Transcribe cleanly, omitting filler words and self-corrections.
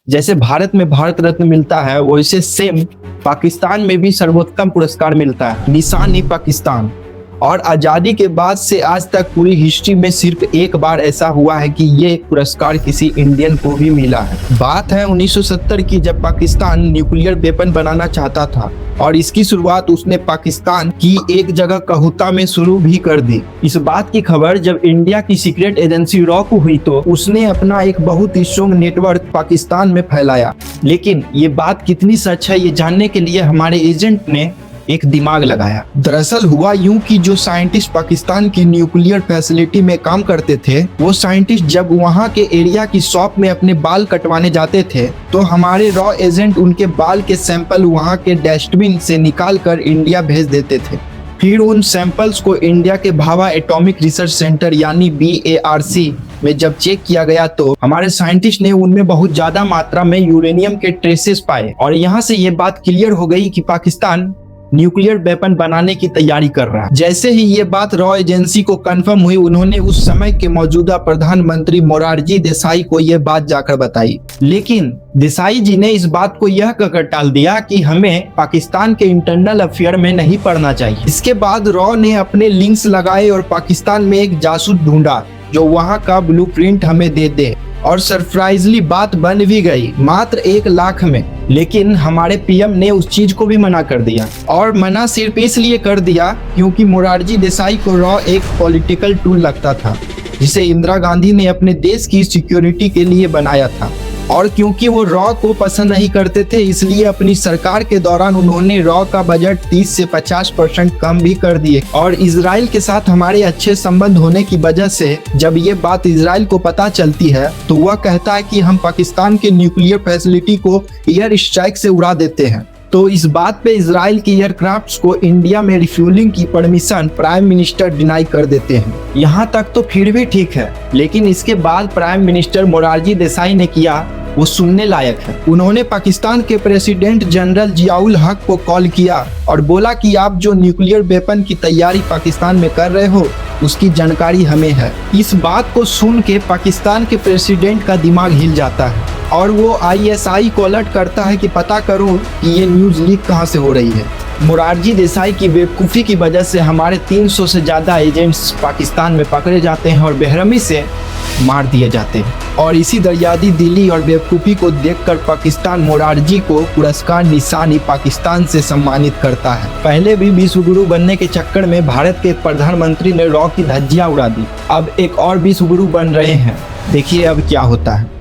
जैसे भारत में भारत रत्न मिलता है, वैसे सेम पाकिस्तान में भी सर्वोत्तम पुरस्कार मिलता है, निशान-ए-पाकिस्तान। और आज़ादी के बाद से आज तक पूरी हिस्ट्री में सिर्फ एक बार ऐसा हुआ है कि ये पुरस्कार किसी इंडियन को भी मिला है। बात है 1970 की, जब पाकिस्तान न्यूक्लियर वेपन बनाना चाहता था और इसकी शुरुआत उसने पाकिस्तान की एक जगह कहूता में शुरू भी कर दी। इस बात की खबर जब इंडिया की सीक्रेट एजेंसी रॉ को हुई तो उसने अपना एक बहुत ही स्ट्रॉन्ग नेटवर्क पाकिस्तान में फैलाया। लेकिन ये बात कितनी सच है, ये जानने के लिए हमारे एजेंट ने एक दिमाग लगाया। दरअसल हुआ यूं कि जो साइंटिस्ट पाकिस्तान की न्यूक्लियर फैसिलिटी में काम करते थे, वो साइंटिस्ट जब वहां के एरिया की शॉप में अपने बाल कटवाने जाते थे तो हमारे रॉ एजेंट उनके बाल के सैंपल वहां के डस्टबिन से निकाल कर इंडिया भेज देते थे। फिर उन सैंपल्स को इंडिया के भाभा एटॉमिक रिसर्च सेंटर यानी BARC में जब चेक किया गया तो हमारे साइंटिस्ट ने उनमें बहुत ज्यादा मात्रा में यूरेनियम के ट्रेसेस पाए। और यहाँ से ये बात क्लियर हो गई कि पाकिस्तान न्यूक्लियर वेपन बनाने की तैयारी कर रहा है। जैसे ही ये बात रॉ एजेंसी को कंफर्म हुई, उन्होंने उस समय के मौजूदा प्रधानमंत्री मोरारजी देसाई को यह बात जाकर बताई। लेकिन देसाई जी ने इस बात को यह कहकर टाल दिया कि हमें पाकिस्तान के इंटरनल अफेयर में नहीं पढ़ना चाहिए। इसके बाद रॉ ने अपने लिंक्स लगाए और पाकिस्तान में एक जासूस ढूंढा जो वहाँ का ब्लूप्रिंट हमें दे दे। और सरप्राइजली बात बन भी गई, मात्र 1 लाख में। लेकिन हमारे पीएम ने उस चीज को भी मना कर दिया। और मना सिर्फ इसलिए कर दिया क्योंकि मोरारजी देसाई को रॉ एक पॉलिटिकल टूल लगता था, जिसे इंदिरा गांधी ने अपने देश की सिक्योरिटी के लिए बनाया था। और क्योंकि वो रॉ को पसंद नहीं करते थे, इसलिए अपनी सरकार के दौरान उन्होंने रॉ का बजट 30 से 50% कम भी कर दिए। और इजराइल के साथ हमारे अच्छे संबंध होने की वजह से जब ये बात इजराइल को पता चलती है तो वह कहता है कि हम पाकिस्तान के न्यूक्लियर फैसिलिटी को एयर स्ट्राइक से उड़ा देते हैं। तो इस बात पे इजराइल की एयरक्राफ्ट्स को इंडिया में रिफ्यूलिंग की परमिशन प्राइम मिनिस्टर डिनाई कर देते हैं। यहाँ तक तो फिर भी ठीक है, लेकिन इसके बाद प्राइम मिनिस्टर मोरारजी देसाई ने किया वो सुनने लायक है। उन्होंने पाकिस्तान के प्रेसिडेंट जनरल जियाउल हक को कॉल किया और बोला कि आप जो न्यूक्लियर वेपन की तैयारी पाकिस्तान में कर रहे हो उसकी जानकारी हमें है। इस बात को सुन के पाकिस्तान के प्रेसिडेंट का दिमाग हिल जाता है और वो ISI को अलर्ट करता है कि पता करो कि ये न्यूज़ लीक कहाँ से हो रही है। मोरारजी देसाई की बेवकूफ़ी की वजह से हमारे 300 से ज़्यादा एजेंट्स पाकिस्तान में पकड़े जाते हैं और बेरहमी से मार दिए जाते हैं। और इसी दरियादी दिली और बेवकूफ़ी को देखकर पाकिस्तान मोरारजी को पुरस्कार निशान-ए-पाकिस्तान से सम्मानित करता है। पहले भी विश्वगुरु बनने के चक्कर में भारत के प्रधानमंत्री ने रॉ की धज्जियां उड़ा दी। अब एक और विश्वगुरु बन रहे हैं, देखिए अब क्या होता है।